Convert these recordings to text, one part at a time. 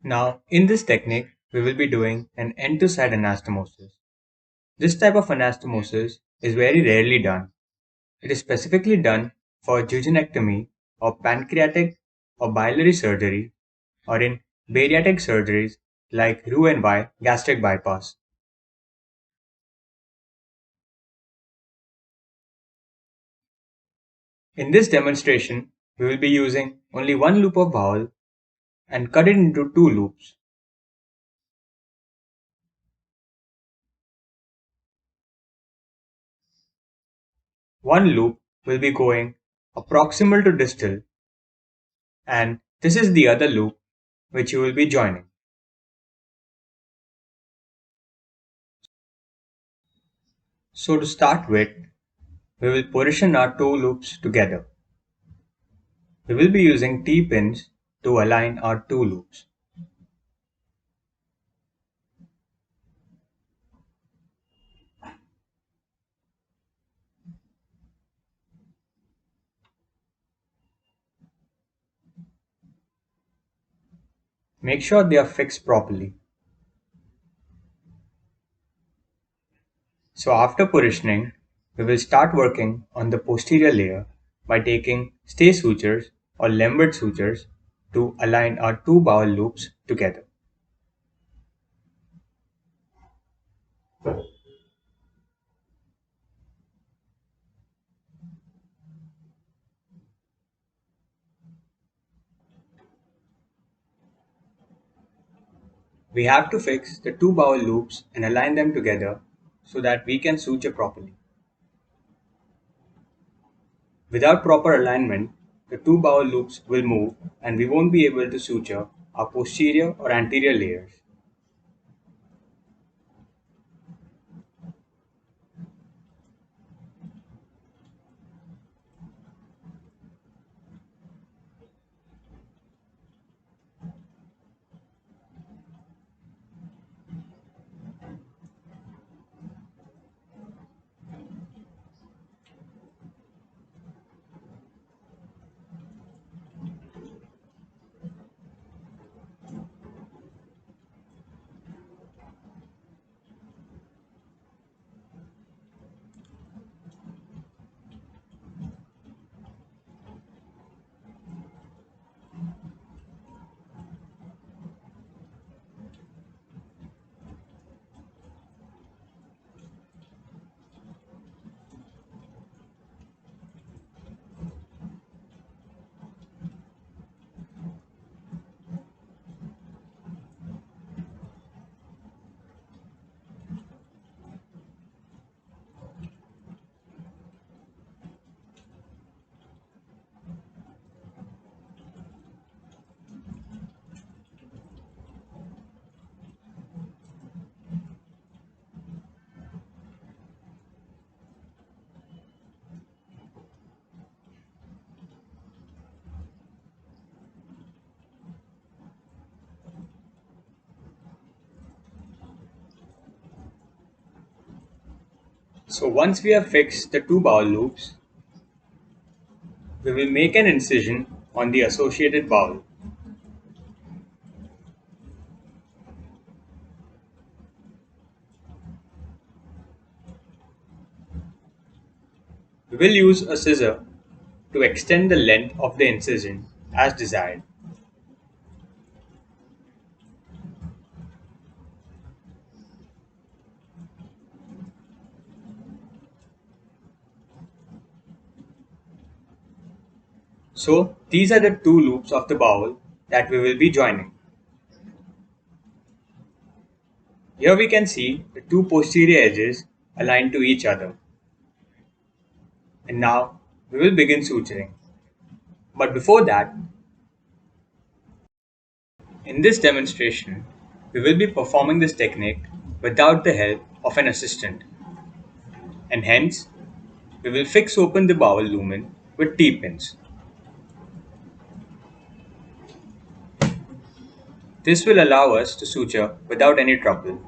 Now, in this technique, we will be doing an end-to-side anastomosis. This type of anastomosis is very rarely done. It is specifically done for jejuncectomy or pancreatic or biliary surgery or in bariatric surgeries like Roux-en-Y gastric bypass. In this demonstration, we will be using only one loop of bowel and cut it into two loops. One loop will be going proximal to distal, and this is the other loop which you will be joining. So to start with, we will position our two loops together. We will be using T-pins to align our two loops. Make sure they are fixed properly. So after positioning, we will start working on the posterior layer by taking stay sutures or Lembert sutures to align our two bowel loops together. We have to fix the two bowel loops and align them together so that we can suture properly. Without proper alignment, the two bowel loops will move and we won't be able to suture our posterior or anterior layers. So once we have fixed the two bowel loops, we will make an incision on the associated bowel. We will use a scissor to extend the length of the incision as desired. So these are the two loops of the bowel that we will be joining. Here we can see the two posterior edges aligned to each other. And now we will begin suturing. But before that, in this demonstration, we will be performing this technique without the help of an assistant. And hence, we will fix open the bowel lumen with T-pins. This will allow us to suture without any trouble.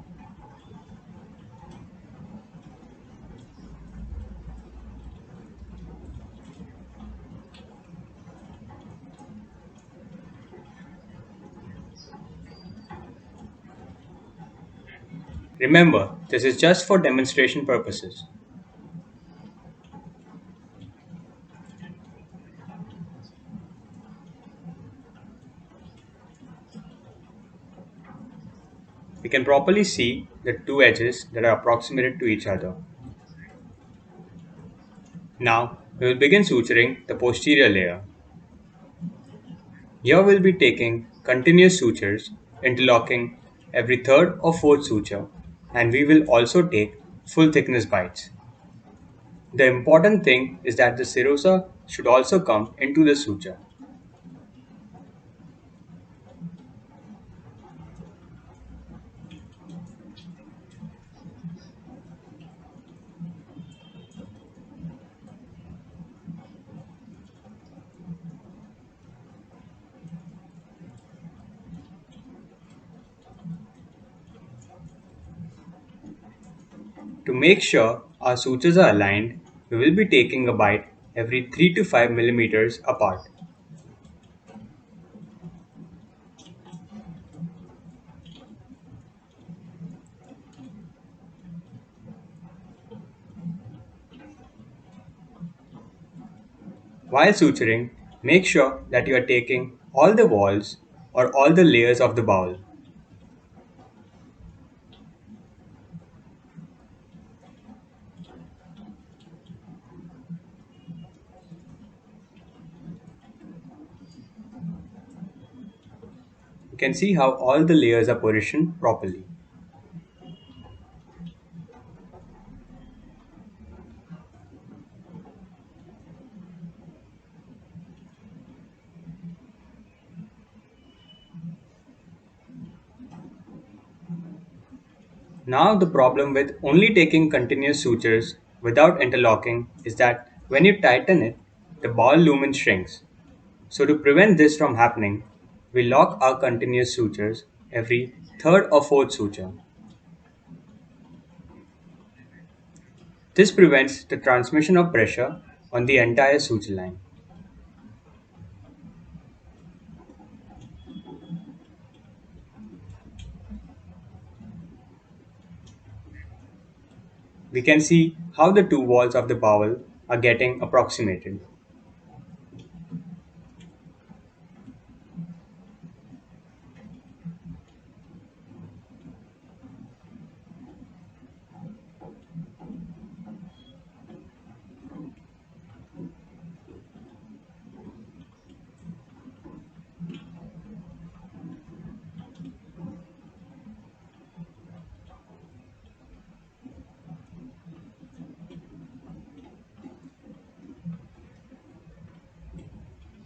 Remember, this is just for demonstration purposes. We can properly see the two edges that are approximated to each other. Now, we will begin suturing the posterior layer. Here we'll be taking continuous sutures, interlocking every third or fourth suture, and we will also take full thickness bites. The important thing is that the serosa should also come into the suture. To make sure our sutures are aligned, we will be taking a bite every 3 to 5 millimeters apart. While suturing, make sure that you are taking all the walls or all the layers of the bowel. You can see how all the layers are positioned properly. Now the problem with only taking continuous sutures without interlocking is that when you tighten it, the bowel lumen shrinks. So to prevent this from happening, we lock our continuous sutures every third or fourth suture. This prevents the transmission of pressure on the entire suture line. We can see how the two walls of the bowel are getting approximated.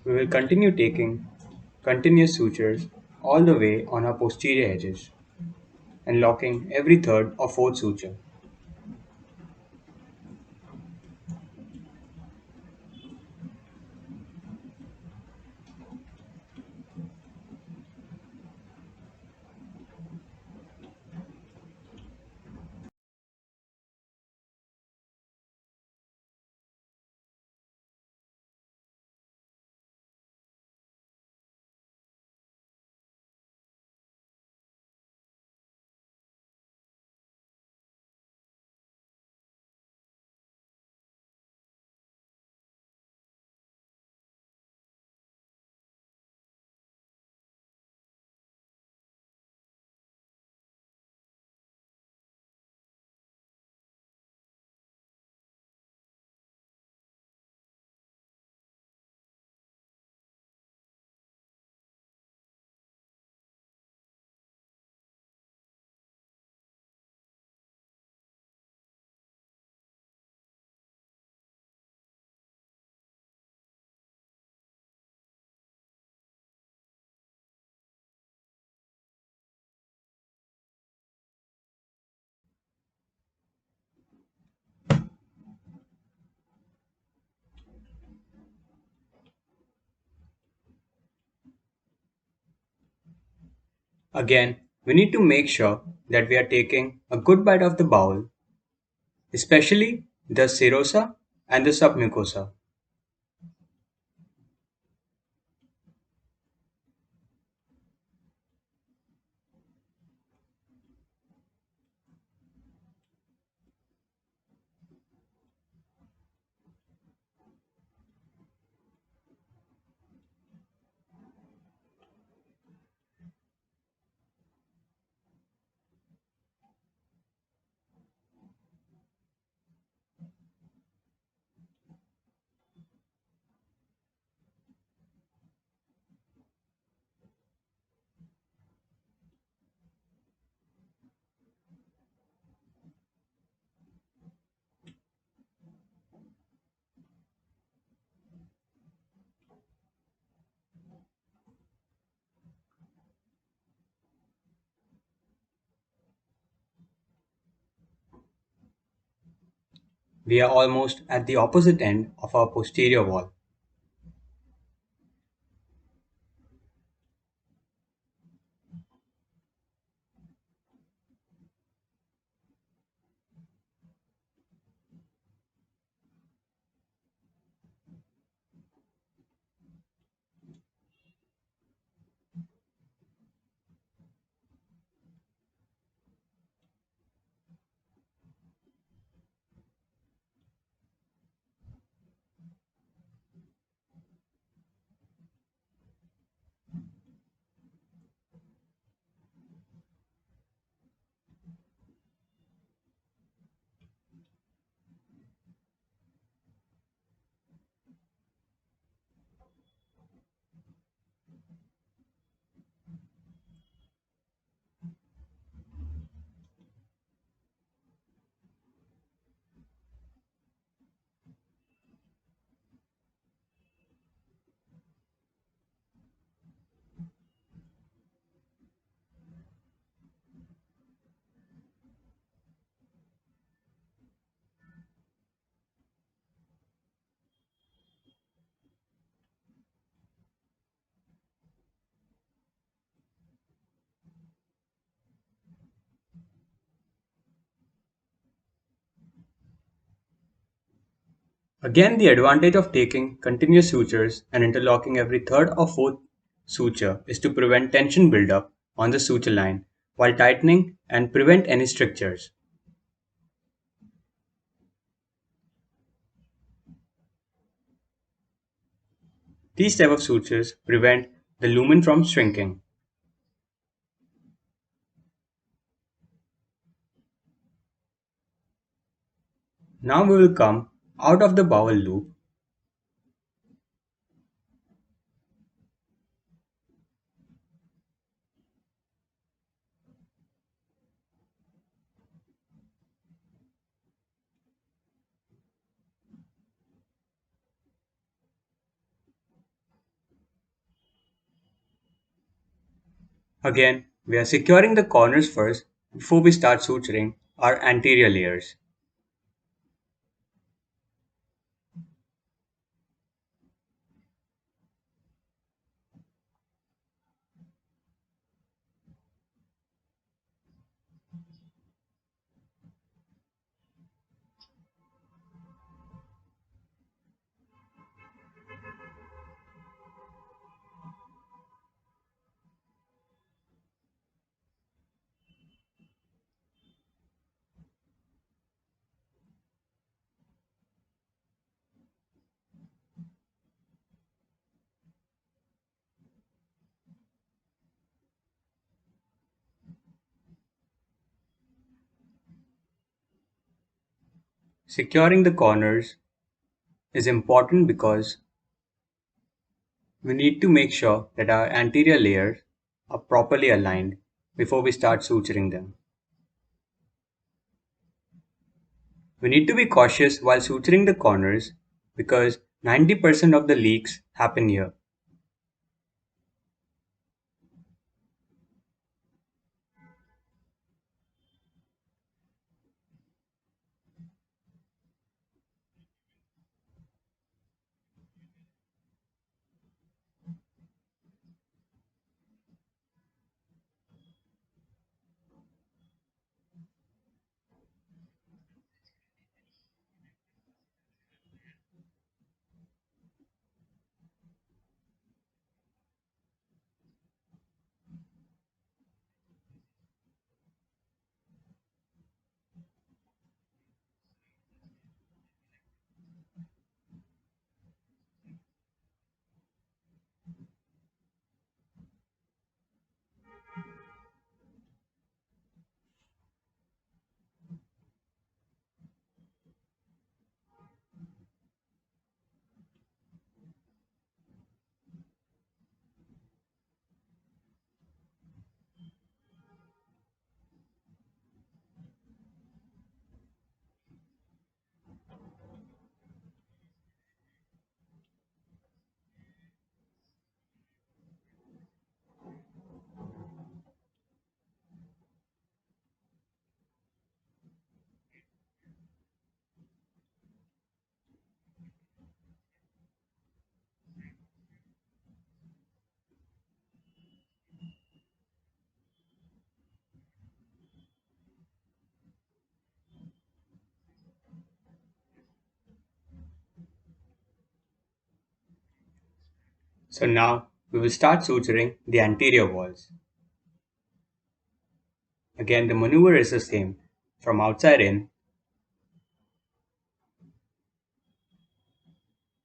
We will continue taking continuous sutures all the way on our posterior edges and locking every third or fourth suture. Again, we need to make sure that we are taking a good bite of the bowel, especially the serosa and the submucosa. We are almost at the opposite end of our posterior wall. Again, the advantage of taking continuous sutures and interlocking every third or fourth suture is to prevent tension buildup on the suture line while tightening and prevent any strictures. These type of sutures prevent the lumen from shrinking. Now we will come out of the bowel loop. Again, we are securing the corners first before we start suturing our anterior layers. Securing the corners is important because we need to make sure that our anterior layers are properly aligned before we start suturing them. We need to be cautious while suturing the corners because 90% of the leaks happen here. So now we will start suturing the anterior walls. Again, the maneuver is the same, from outside in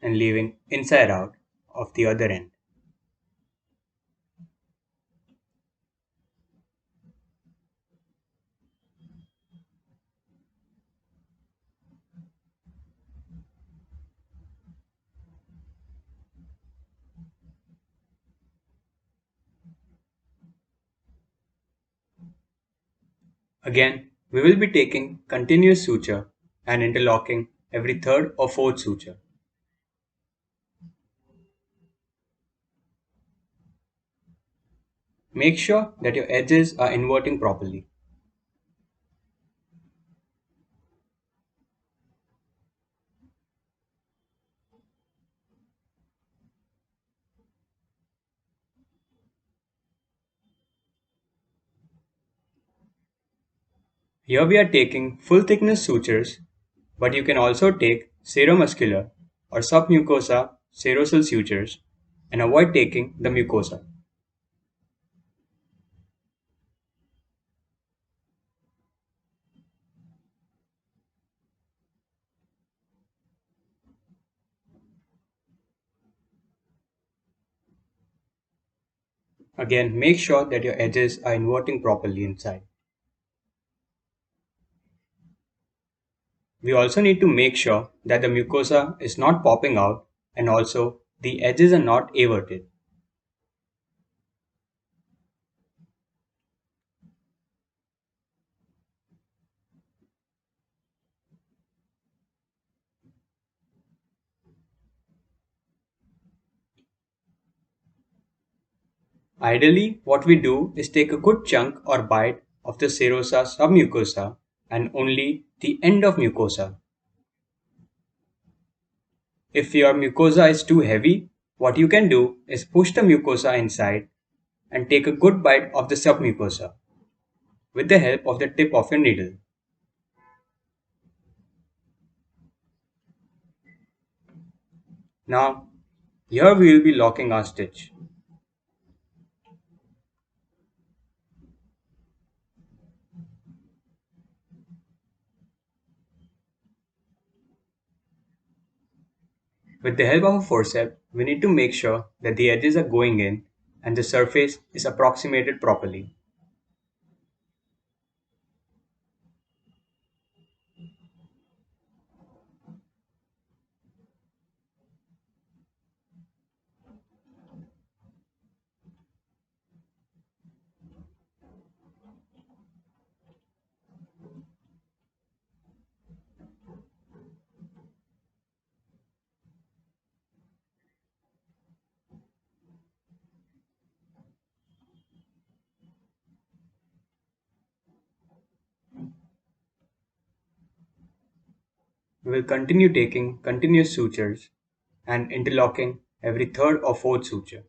and leaving inside out of the other end. Again, we will be taking continuous suture and interlocking every third or fourth suture. Make sure that your edges are inverting properly. Here we are taking full thickness sutures, but you can also take seromuscular or submucosa serosal sutures and avoid taking the mucosa. Again, make sure that your edges are inverting properly inside. We also need to make sure that the mucosa is not popping out and also the edges are not everted. Ideally, what we do is take a good chunk or bite of the serosa submucosa and only the end of mucosa. If your mucosa is too heavy, what you can do is push the mucosa inside and take a good bite of the submucosa with the help of the tip of your needle. Now, here we will be locking our stitch. With the help of a forceps, we need to make sure that the edges are going in and the surface is approximated properly. We will continue taking continuous sutures and interlocking every third or fourth suture.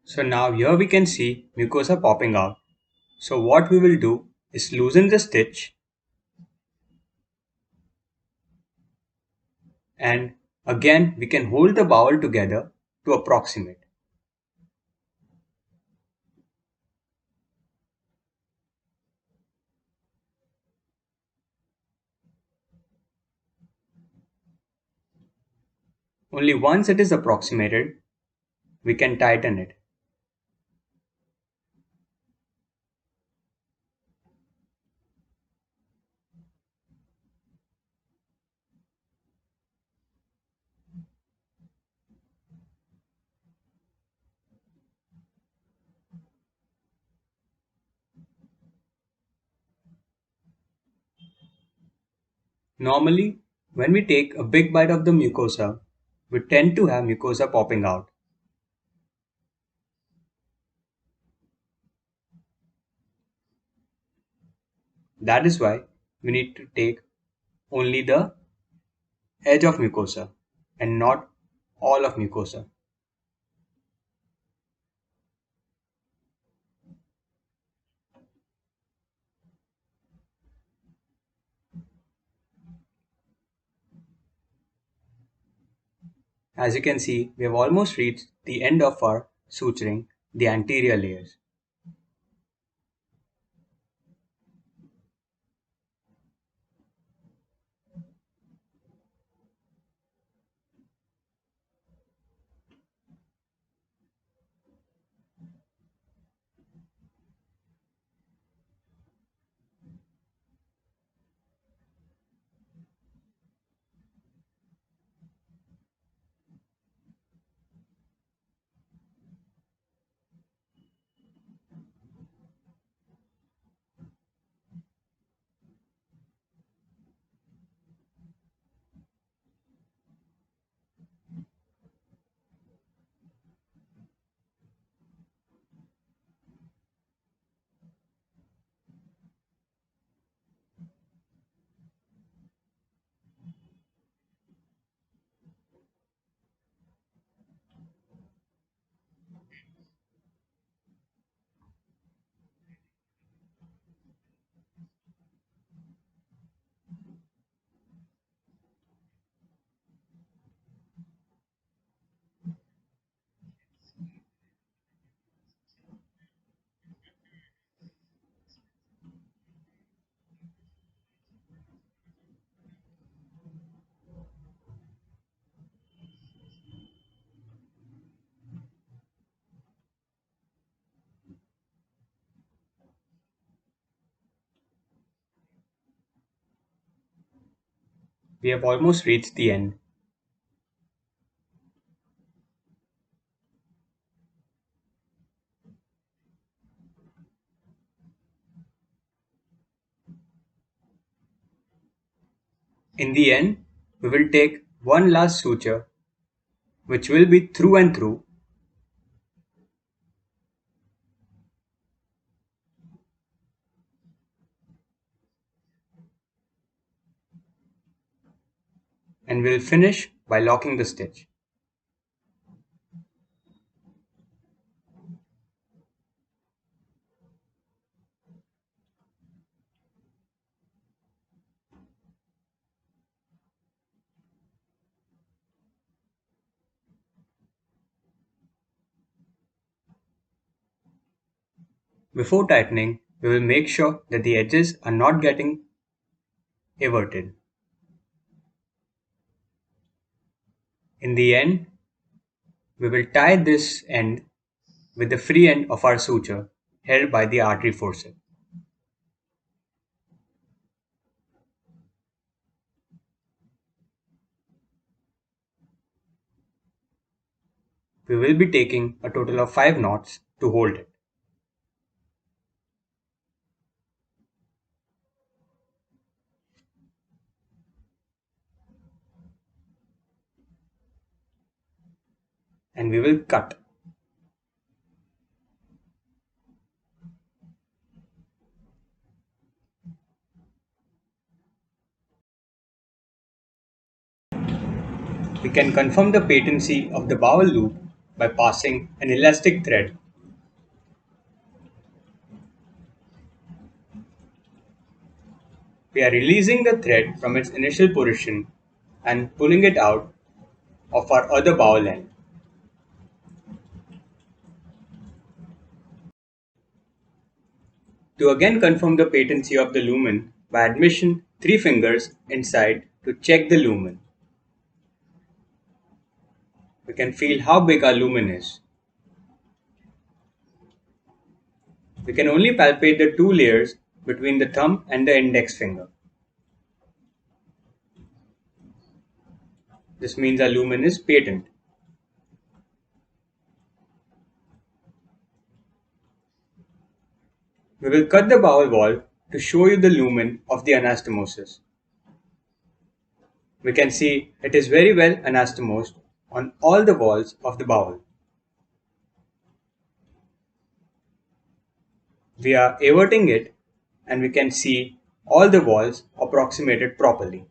So now here we can see mucosa popping out. So what we will do is loosen the stitch and again we can hold the bowel together to approximate. Only once it is approximated, we can tighten it. Normally, when we take a big bite of the mucosa, we tend to have mucosa popping out. That is why we need to take only the edge of mucosa and not all of mucosa. As you can see, we have almost reached the end of our suturing the anterior layers. We have almost reached the end. In the end, we will take one last suture, which will be through and through, and we will finish by locking the stitch. Before tightening, we will make sure that the edges are not getting everted. In the end, we will tie this end with the free end of our suture held by the artery forceps. We will be taking a total of 5 knots to hold it. And we will cut. We can confirm the patency of the bowel loop by passing an elastic thread. We are releasing the thread from its initial position and pulling it out of our other bowel end. To again confirm the patency of the lumen, by admission 3 fingers inside to check the lumen. We can feel how big our lumen is. We can only palpate the 2 layers between the thumb and the index finger. This means our lumen is patent. We will cut the bowel wall to show you the lumen of the anastomosis. We can see it is very well anastomosed on all the walls of the bowel. We are everting it and we can see all the walls approximated properly.